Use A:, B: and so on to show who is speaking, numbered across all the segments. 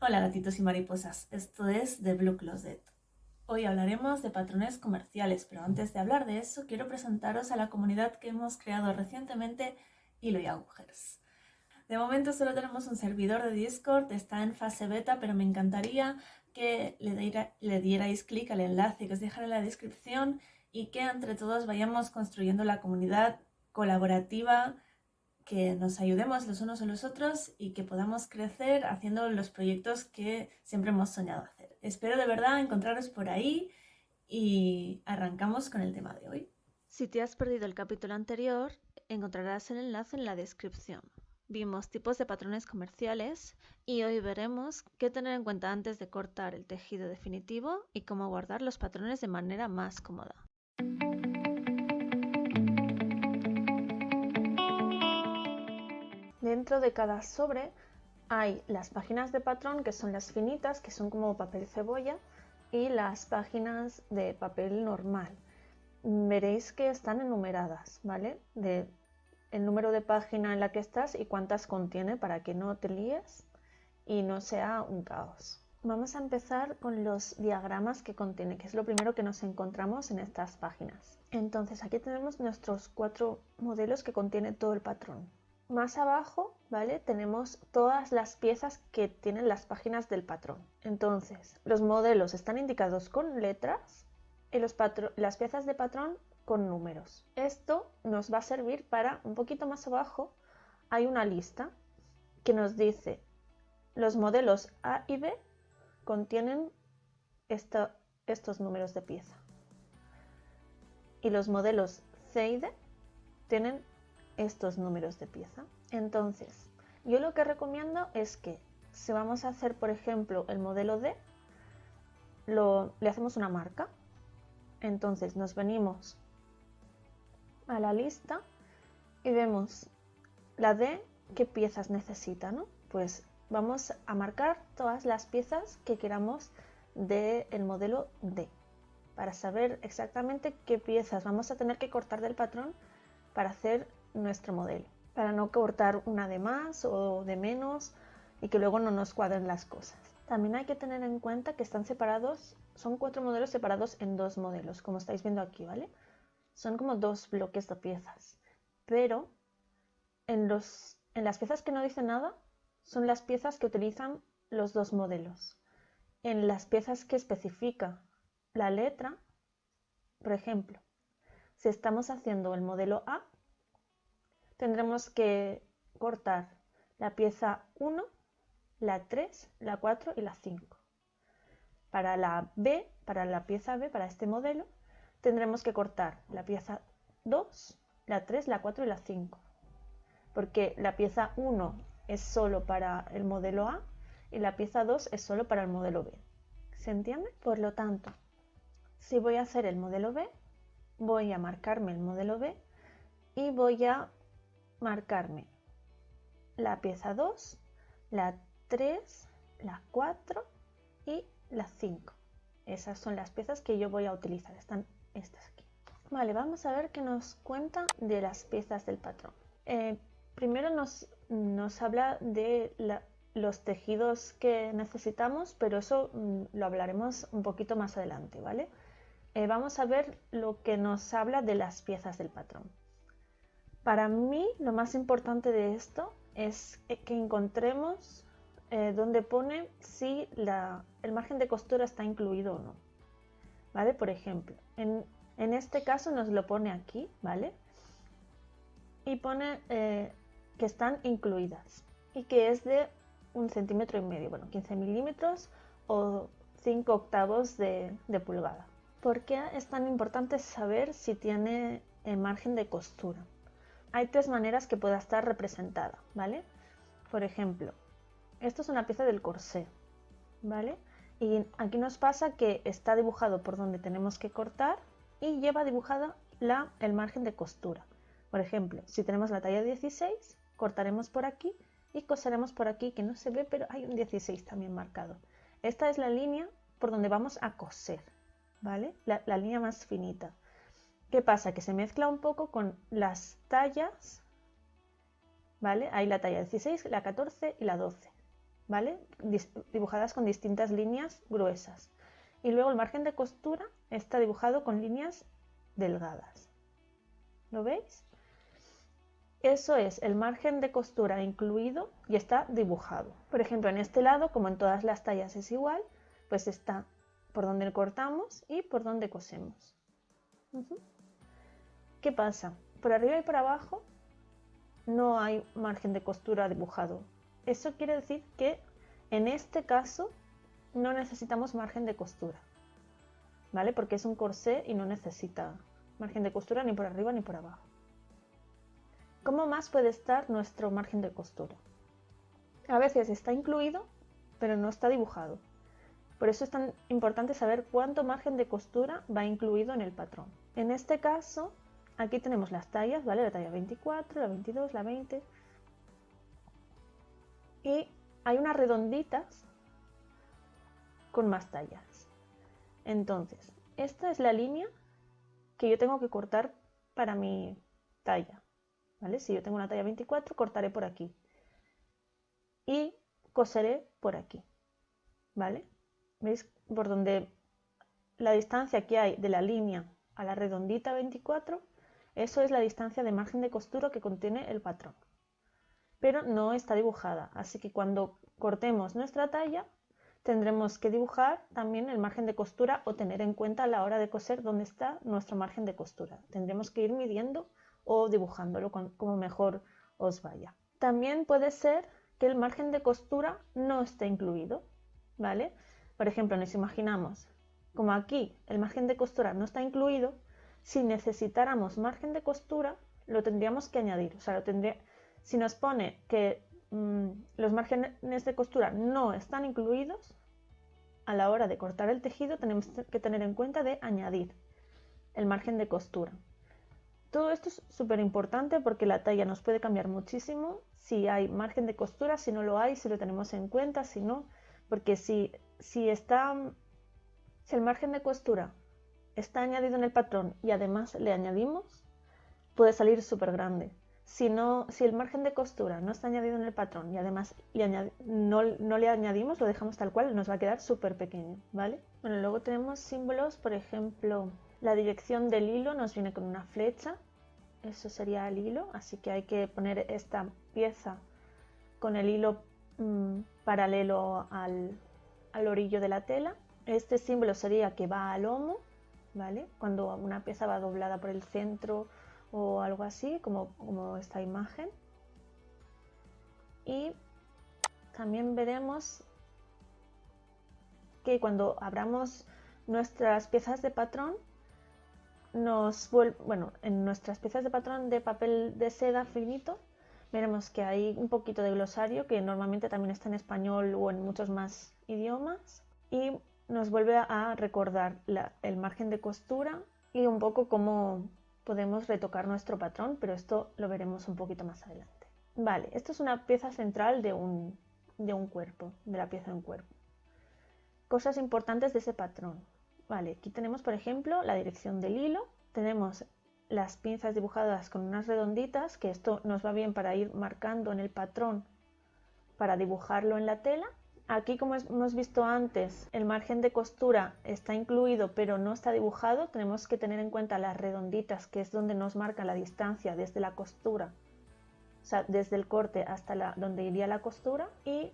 A: Hola gatitos y mariposas, esto es The Blue Closet. Hoy hablaremos de patrones comerciales, pero antes de hablar de eso quiero presentaros a la comunidad que hemos creado recientemente, Hilo y Agujeros. De momento solo tenemos un servidor de Discord, está en fase beta, pero me encantaría que le dierais clic al enlace que os dejaré en la descripción y que entre todos vayamos construyendo la comunidad colaborativa, que nos ayudemos los unos a los otros y que podamos crecer haciendo los proyectos que siempre hemos soñado hacer. Espero de verdad encontraros por ahí y arrancamos con el tema de hoy.
B: Si te has perdido el capítulo anterior, encontrarás el enlace en la descripción. Vimos tipos de patrones comerciales y hoy veremos qué tener en cuenta antes de cortar el tejido definitivo y cómo guardar los patrones de manera más cómoda. Dentro de cada sobre hay las páginas de patrón, que son las finitas, que son como papel cebolla, y las páginas de papel normal. Veréis que están enumeradas, ¿vale? El número de página en la que estás y cuántas contiene para que no te líes y no sea un caos. Vamos a empezar con los diagramas que contiene, que es lo primero que nos encontramos en estas páginas. Entonces aquí tenemos nuestros 4 modelos que contiene todo el patrón. Más abajo, ¿vale? Tenemos todas las piezas que tienen las páginas del patrón. Entonces, los modelos están indicados con letras y las piezas de patrón con números. Esto nos va a servir para, un poquito más abajo, hay una lista que nos dice los modelos A y B contienen estos números de pieza y los modelos C y D tienen estos números de pieza. Entonces, yo lo que recomiendo es que si vamos a hacer, por ejemplo, el modelo D, le hacemos una marca. Entonces nos venimos a la lista y vemos la D, qué piezas necesita, ¿no? Pues vamos a marcar todas las piezas que queramos del modelo D para saber exactamente qué piezas vamos a tener que cortar del patrón para hacer nuestro modelo, para no cortar una de más o de menos y que luego no nos cuadren las cosas. También hay que tener en cuenta que están separados, son 4 modelos separados en 2 modelos, como estáis viendo aquí, ¿vale? Son como 2 bloques de piezas, pero en las piezas que no dicen nada son las piezas que utilizan los 2 modelos. En las piezas que especifica la letra, por ejemplo, si estamos haciendo el modelo A, tendremos que cortar la pieza 1, la 3, la 4 y la 5. Para la B, para la pieza B, para este modelo, tendremos que cortar la pieza 2, la 3, la 4 y la 5. Porque la pieza 1 es solo para el modelo A y la pieza 2 es solo para el modelo B. ¿Se entiende? Por lo tanto, si voy a hacer el modelo B, voy a marcarme el modelo B y voy a marcarme la pieza 2, la 3, la 4 y la 5. Esas son las piezas que yo voy a utilizar, están estas aquí. Vale, vamos a ver qué nos cuenta de las piezas del patrón. Primero nos habla de los tejidos que necesitamos, pero eso lo hablaremos un poquito más adelante, ¿vale? Vamos a ver lo que nos habla de las piezas del patrón. Para mí lo más importante de esto es que encontremos donde pone si el margen de costura está incluido o no. ¿Vale? Por ejemplo, en este caso nos lo pone aquí, ¿vale? Y pone que están incluidas y que es de 1,5 centímetros, bueno, 15 milímetros o 5 octavos de pulgada. ¿Por qué es tan importante saber si tiene margen de costura? Hay 3 maneras que pueda estar representada, ¿vale? Por ejemplo, esto es una pieza del corsé, ¿vale? Y aquí nos pasa que está dibujado por donde tenemos que cortar y lleva dibujada el margen de costura. Por ejemplo, si tenemos la talla 16, cortaremos por aquí y coseremos por aquí, que no se ve, pero hay un 16 también marcado. Esta es la línea por donde vamos a coser, ¿vale? La línea más finita. ¿Qué pasa? Que se mezcla un poco con las tallas, ¿vale? Hay la talla 16, la 14 y la 12. ¿vale? Dibujadas con distintas líneas gruesas. Y luego el margen de costura está dibujado con líneas delgadas. ¿Lo veis? Eso es el margen de costura incluido y está dibujado. Por ejemplo, en este lado, como en todas las tallas es igual, pues está por donde cortamos y por donde cosemos. ¿Qué pasa? Por arriba y por abajo no hay margen de costura dibujado. Eso quiere decir que en este caso no necesitamos margen de costura, ¿vale? Porque es un corsé y no necesita margen de costura ni por arriba ni por abajo. ¿Cómo más puede estar nuestro margen de costura? A veces está incluido, pero no está dibujado. Por eso es tan importante saber cuánto margen de costura va incluido en el patrón. En este caso, aquí tenemos las tallas, ¿vale? La talla 24, la 22, la 20. Y hay unas redonditas con más tallas. Entonces, esta es la línea que yo tengo que cortar para mi talla, ¿vale? Si yo tengo una talla 24, cortaré por aquí y coseré por aquí, ¿vale? ¿Veis? Por donde la distancia que hay de la línea a la redondita 24, eso es la distancia de margen de costura que contiene el patrón. Pero no está dibujada, así que cuando cortemos nuestra talla tendremos que dibujar también el margen de costura o tener en cuenta a la hora de coser dónde está nuestro margen de costura. Tendremos que ir midiendo o dibujándolo como mejor os vaya. También puede ser que el margen de costura no esté incluido, ¿vale? Por ejemplo, nos imaginamos, como aquí el margen de costura no está incluido, si necesitáramos margen de costura lo tendríamos que añadir. O sea, si nos pone que los márgenes de costura no están incluidos, a la hora de cortar el tejido tenemos que tener en cuenta de añadir el margen de costura. Todo esto es súper importante porque la talla nos puede cambiar muchísimo si hay margen de costura, si no lo hay, si lo tenemos en cuenta, si no, porque si el margen de costura está añadido en el patrón y además le añadimos, puede salir súper grande. Si el margen de costura no está añadido en el patrón y además no le añadimos, lo dejamos tal cual, nos va a quedar súper pequeño, ¿vale? Bueno, luego tenemos símbolos, por ejemplo, la dirección del hilo nos viene con una flecha, eso sería el hilo, así que hay que poner esta pieza con el hilo paralelo al orillo de la tela. Este símbolo sería que va al lomo, ¿vale? Cuando una pieza va doblada por el centro o algo así, como esta imagen. Y también veremos que cuando abramos nuestras piezas de patrón, en nuestras piezas de patrón de papel de seda finito, veremos que hay un poquito de glosario que normalmente también está en español o en muchos más idiomas y nos vuelve a recordar el margen de costura y un poco cómo podemos retocar nuestro patrón, pero esto lo veremos un poquito más adelante. Vale, esto es una pieza central de un cuerpo, de la pieza de un cuerpo. Cosas importantes de ese patrón. Vale, aquí tenemos por ejemplo la dirección del hilo, tenemos las pinzas dibujadas con unas redonditas, que esto nos va bien para ir marcando en el patrón para dibujarlo en la tela. Aquí, como hemos visto antes, el margen de costura está incluido pero no está dibujado, tenemos que tener en cuenta las redonditas, que es donde nos marca la distancia desde la costura, o sea, desde el corte hasta donde iría la costura, y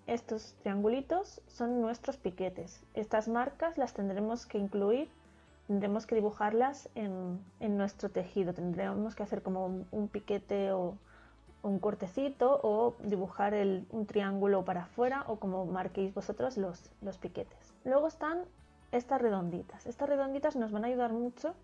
B: estos triangulitos son nuestros piquetes. Estas marcas las tendremos que incluir, tendremos que dibujarlas en nuestro tejido. Tendremos que hacer como un piquete o un cortecito o dibujar un triángulo para afuera o como marquéis vosotros los piquetes. Luego están estas redonditas. Estas redonditas nos van a ayudar mucho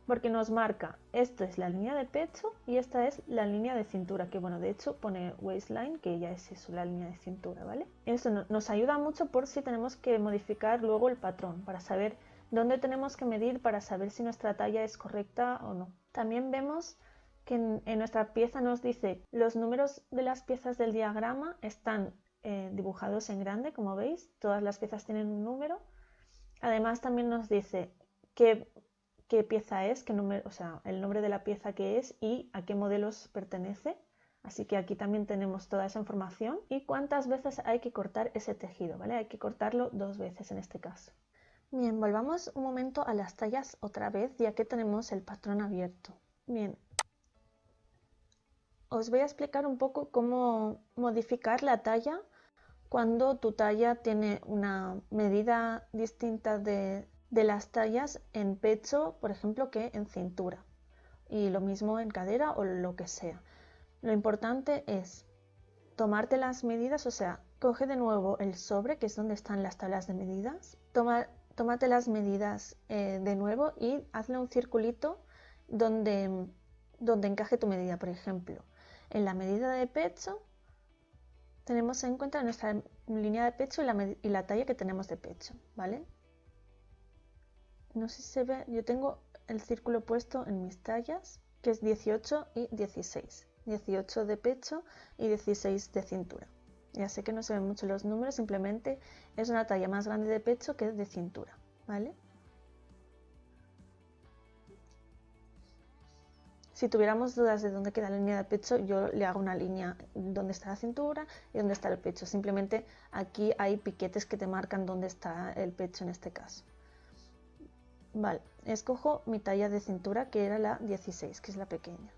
B: porque nos marca, esto es la línea de pecho y esta es la línea de cintura, que bueno, de hecho pone waistline, que ya es eso, la línea de cintura, ¿vale? Eso nos ayuda mucho por si tenemos que modificar luego el patrón, para saber dónde tenemos que medir, para saber si nuestra talla es correcta o no. También vemos que en nuestra pieza nos dice los números de las piezas del diagrama están dibujados en grande, como veis, todas las piezas tienen un número. Además también nos dice qué pieza es, qué número, o sea, el nombre de la pieza que es y a qué modelos pertenece. Así que aquí también tenemos toda esa información y cuántas veces hay que cortar ese tejido, ¿vale? Hay que cortarlo 2 veces en este caso. Bien, volvamos un momento a las tallas otra vez, ya que tenemos el patrón abierto. Bien, os voy a explicar un poco cómo modificar la talla cuando tu talla tiene una medida distinta de las tallas en pecho, por ejemplo, que en cintura. Y lo mismo en cadera o lo que sea. Lo importante es tomarte las medidas, o sea, coge de nuevo el sobre, que es donde están las tablas de medidas, tómate las medidas de nuevo y hazle un circulito donde encaje tu medida. Por ejemplo, en la medida de pecho tenemos en cuenta nuestra línea de pecho y la talla que tenemos de pecho, ¿vale? No sé si se ve, yo tengo el círculo puesto en mis tallas, que es 18 y 16. 18 de pecho y 16 de cintura. Ya sé que no se ven mucho los números, simplemente es una talla más grande de pecho que de cintura, ¿vale? Si tuviéramos dudas de dónde queda la línea de pecho, yo le hago una línea donde está la cintura y donde está el pecho. Simplemente aquí hay piquetes que te marcan dónde está el pecho en este caso. Vale, escojo mi talla de cintura, que era la 16, que es la pequeña.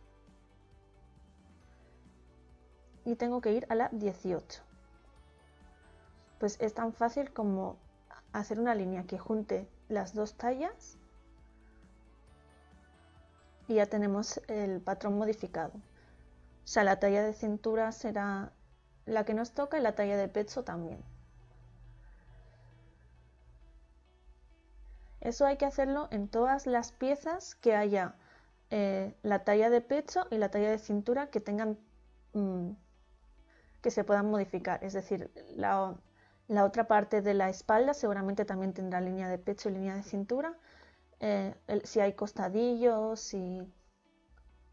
B: Y tengo que ir a la 18. Pues es tan fácil como hacer una línea que junte las dos tallas y ya tenemos el patrón modificado. O sea, la talla de cintura será la que nos toca y la talla de pecho también. Eso hay que hacerlo en todas las piezas que haya la talla de pecho y la talla de cintura que tengan que se puedan modificar. Es decir, la otra parte de la espalda seguramente también tendrá línea de pecho y línea de cintura. Si hay costadillos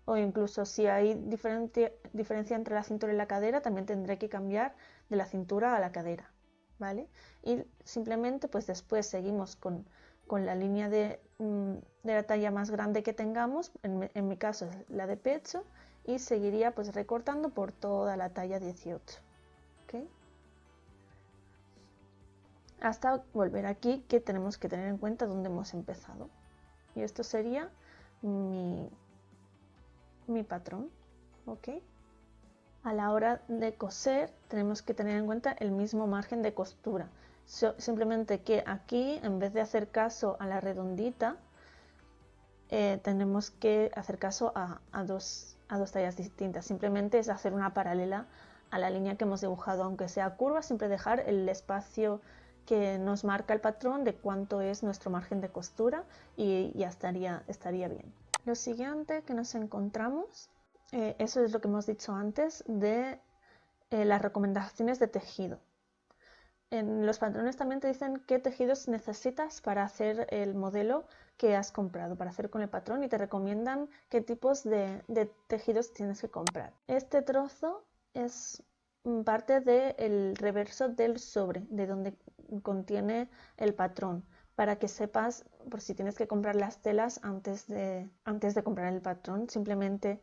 B: o incluso si hay diferencia entre la cintura y la cadera, también tendré que cambiar de la cintura a la cadera, ¿vale? Y simplemente pues después seguimos con la línea de la talla más grande que tengamos, en mi caso es la de pecho, y seguiría pues recortando por toda la talla 18, ¿okay? Hasta volver aquí, que tenemos que tener en cuenta dónde hemos empezado. Y esto sería mi patrón, ¿ok? A la hora de coser tenemos que tener en cuenta el mismo margen de costura. Simplemente que aquí, en vez de hacer caso a la redondita, tenemos que hacer caso a dos tallas distintas. Simplemente es hacer una paralela a la línea que hemos dibujado, aunque sea curva, siempre dejar el espacio que nos marca el patrón de cuánto es nuestro margen de costura y ya estaría bien. Lo siguiente que nos encontramos, eso es lo que hemos dicho antes de las recomendaciones de tejido. En los patrones también te dicen qué tejidos necesitas para hacer el modelo que has comprado, para hacer con el patrón, y te recomiendan qué tipos de tejidos tienes que comprar. Este trozo es parte del reverso del sobre, de donde contiene el patrón, para que sepas por si tienes que comprar las telas antes de comprar el patrón. Simplemente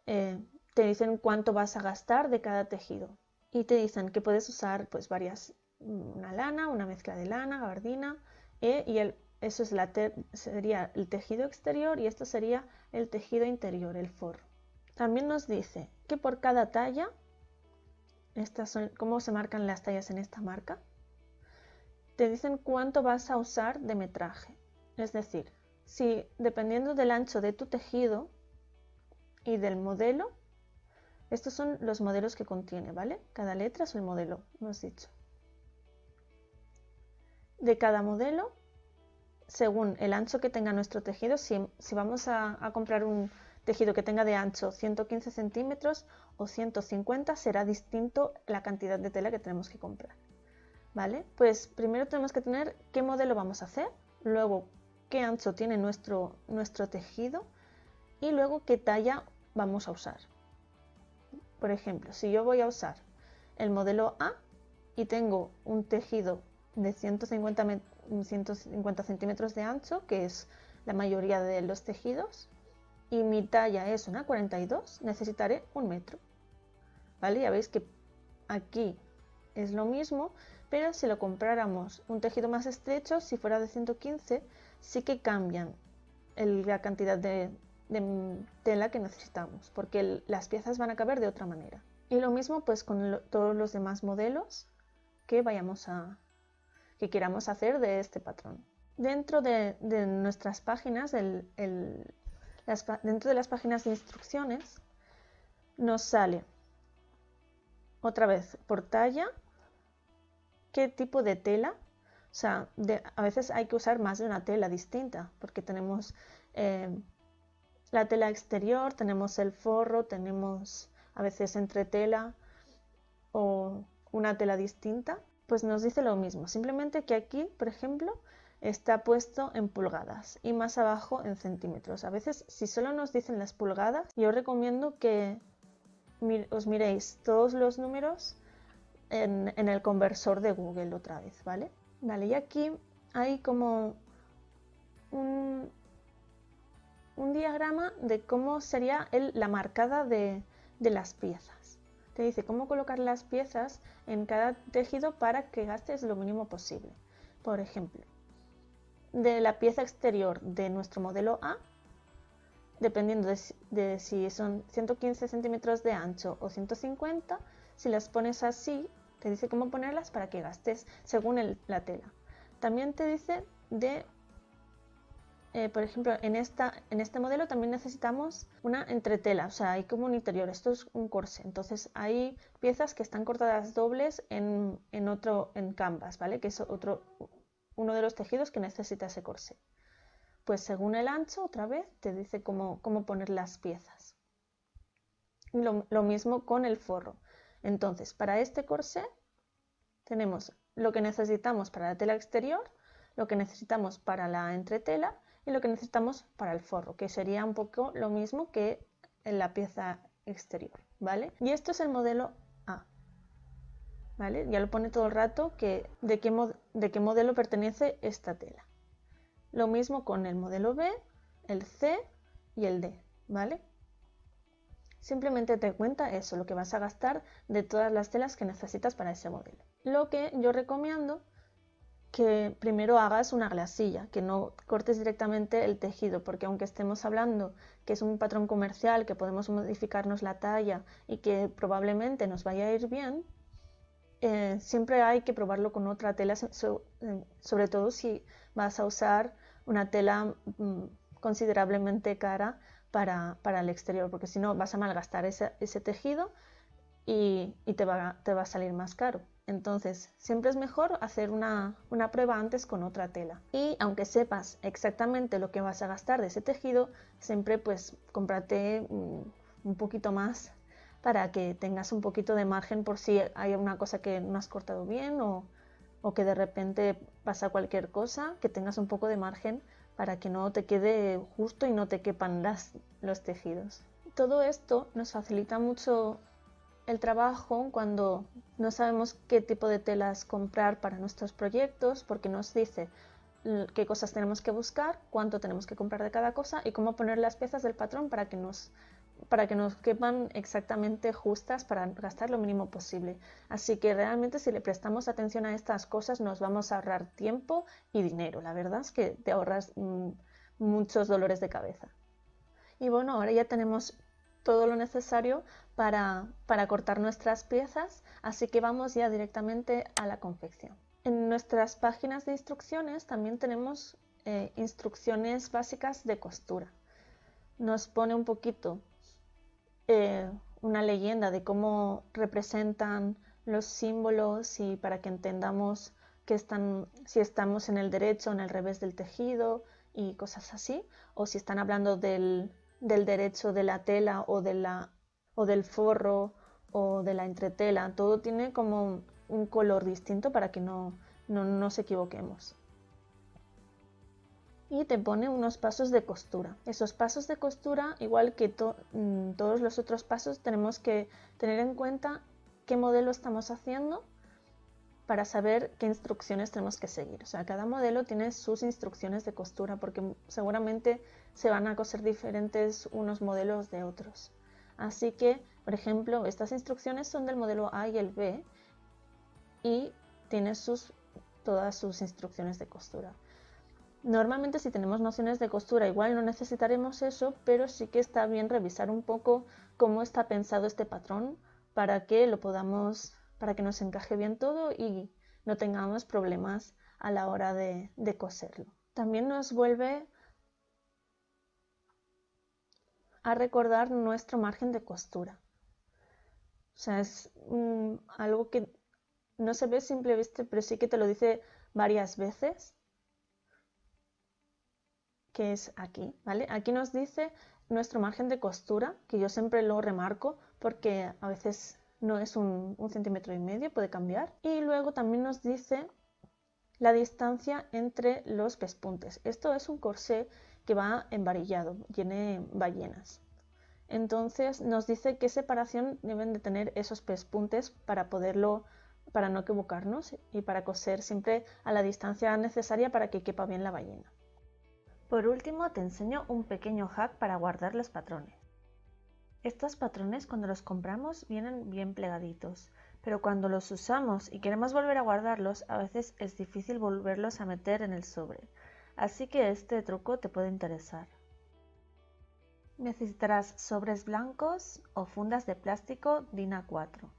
B: te dicen cuánto vas a gastar de cada tejido y te dicen que puedes usar pues una lana, una mezcla de lana, gabardina, eso sería el tejido exterior y esto sería el tejido interior, el forro. También nos dice que por cada talla, estas son cómo se marcan las tallas en esta marca, te dicen cuánto vas a usar de metraje. Es decir, si dependiendo del ancho de tu tejido y del modelo, estos son los modelos que contiene, ¿vale? Cada letra es el modelo, hemos dicho. De cada modelo, según el ancho que tenga nuestro tejido, si vamos a comprar un tejido que tenga de ancho 115 centímetros o 150, será distinto la cantidad de tela que tenemos que comprar, ¿vale? Pues primero tenemos que tener qué modelo vamos a hacer, luego qué ancho tiene nuestro tejido y luego qué talla vamos a usar. Por ejemplo, si yo voy a usar el modelo A y tengo un tejido de 150 centímetros de ancho, que es la mayoría de los tejidos, y mi talla es una 42, necesitaré 1 metro. ¿vale? Ya veis que aquí es lo mismo, pero si lo compráramos un tejido más estrecho, si fuera de 115, sí que cambian la cantidad de tela que necesitamos, porque las piezas van a caber de otra manera. Y lo mismo pues con todos los demás modelos que queramos hacer de este patrón. Dentro de nuestras páginas, dentro de las páginas de instrucciones, nos sale otra vez por talla qué tipo de tela. O sea, a veces hay que usar más de una tela distinta, porque tenemos la tela exterior, tenemos el forro, tenemos a veces entretela o una tela distinta. Pues nos dice lo mismo, simplemente que aquí, por ejemplo, está puesto en pulgadas y más abajo en centímetros. A veces, si solo nos dicen las pulgadas, yo recomiendo que os miréis todos los números en el conversor de Google otra vez, ¿vale? Vale, y aquí hay como un diagrama de cómo sería la marcada de las piezas. Te dice cómo colocar las piezas en cada tejido para que gastes lo mínimo posible. Por ejemplo, de la pieza exterior de nuestro modelo A, dependiendo de si son 115 centímetros de ancho o 150, si las pones así, te dice cómo ponerlas para que gastes según la tela. También te dice por ejemplo, en este modelo también necesitamos una entretela, o sea, hay como un interior, esto es un corsé, entonces hay piezas que están cortadas dobles en canvas, ¿vale? Que es uno de los tejidos que necesita ese corsé. Pues según el ancho, otra vez, te dice cómo poner las piezas. Lo mismo con el forro. Entonces, para este corsé tenemos lo que necesitamos para la tela exterior, lo que necesitamos para la entretela y lo que necesitamos para el forro, que sería un poco lo mismo que en la pieza exterior, ¿vale? Y esto es el modelo A, ¿vale? Ya lo pone todo el rato de qué modelo pertenece esta tela. Lo mismo con el modelo B, el C y el D, ¿vale? Simplemente te cuenta eso, lo que vas a gastar de todas las telas que necesitas para ese modelo. Lo que yo recomiendo que primero hagas una glasilla, que no cortes directamente el tejido, porque aunque estemos hablando que es un patrón comercial, que podemos modificarnos la talla y que probablemente nos vaya a ir bien, siempre hay que probarlo con otra tela, sobre todo si vas a usar una tela considerablemente cara para el exterior, porque si no vas a malgastar ese tejido y te va a salir más caro. Entonces, siempre es mejor hacer una prueba antes con otra tela. Y aunque sepas exactamente lo que vas a gastar de ese tejido, siempre pues cómprate un poquito más para que tengas un poquito de margen por si hay una cosa que no has cortado bien o que de repente pasa cualquier cosa, que tengas un poco de margen para que no te quede justo y no te quepan los tejidos. Todo esto nos facilita mucho el trabajo cuando no sabemos qué tipo de telas comprar para nuestros proyectos, porque nos dice qué cosas tenemos que buscar, cuánto tenemos que comprar de cada cosa y cómo poner las piezas del patrón para que nos quepan exactamente justas para gastar lo mínimo posible. Así que realmente si le prestamos atención a estas cosas nos vamos a ahorrar tiempo y dinero. La verdad es que te ahorras muchos dolores de cabeza. Y bueno, ahora ya tenemos todo lo necesario para cortar nuestras piezas, así que vamos ya directamente a la confección. En nuestras páginas de instrucciones también tenemos instrucciones básicas de costura. Nos pone un poquito una leyenda de cómo representan los símbolos y para que entendamos si estamos en el derecho o en el revés del tejido y cosas así, o si están hablando del derecho de la tela o del forro o de la entretela. Todo tiene como un color distinto para que no nos equivoquemos. Y te pone unos pasos de costura. Esos pasos de costura, igual que todos los otros pasos, tenemos que tener en cuenta qué modelo estamos haciendo para saber qué instrucciones tenemos que seguir. O sea, cada modelo tiene sus instrucciones de costura porque seguramente se van a coser diferentes unos modelos de otros. Así que, Por ejemplo, estas instrucciones son del modelo A y el B y tiene todas sus instrucciones de costura. Normalmente si tenemos nociones de costura igual no necesitaremos eso, pero sí que está bien revisar un poco cómo está pensado este patrón para que para que nos encaje bien todo y no tengamos problemas a la hora de coserlo. También nos vuelve a recordar nuestro margen de costura. O sea, es algo que no se ve a simple vista, pero sí que te lo dice varias veces, que es aquí, ¿vale? Aquí nos dice nuestro margen de costura, que yo siempre lo remarco porque a veces no es un centímetro y medio, puede cambiar. Y luego también nos dice la distancia entre los pespuntes. Esto es un corsé que va embarillado, tiene ballenas. Entonces nos dice qué separación deben de tener esos pespuntes para no equivocarnos y para coser siempre a la distancia necesaria para que quepa bien la ballena. Por último te enseño un pequeño hack para guardar los patrones. Estos patrones cuando los compramos vienen bien plegaditos, pero cuando los usamos y queremos volver a guardarlos a veces es difícil volverlos a meter en el sobre, así que este truco te puede interesar. Necesitarás sobres blancos o fundas de plástico DIN A4.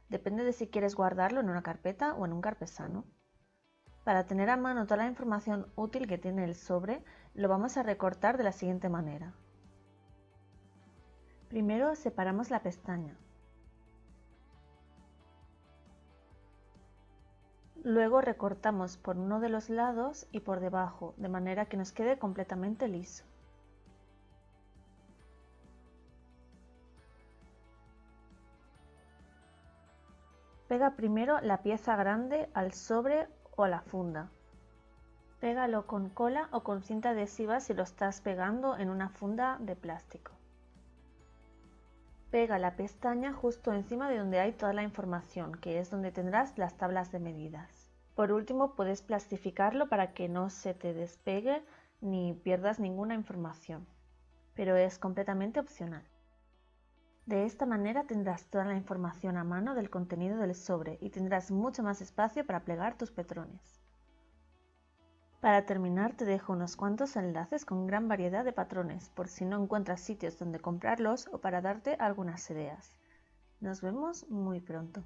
B: Depende de si quieres guardarlo en una carpeta o en un carpesano. Para tener a mano toda la información útil que tiene el sobre, lo vamos a recortar de la siguiente manera. Primero separamos la pestaña. Luego recortamos por uno de los lados y por debajo, de manera que nos quede completamente liso. Pega primero la pieza grande al sobre o a la funda. Pégalo con cola o con cinta adhesiva si lo estás pegando en una funda de plástico. Pega la pestaña justo encima de donde hay toda la información, que es donde tendrás las tablas de medidas. Por último, puedes plastificarlo para que no se te despegue ni pierdas ninguna información, pero es completamente opcional. De esta manera tendrás toda la información a mano del contenido del sobre y tendrás mucho más espacio para plegar tus patrones. Para terminar te dejo unos cuantos enlaces con gran variedad de patrones por si no encuentras sitios donde comprarlos o para darte algunas ideas. Nos vemos muy pronto.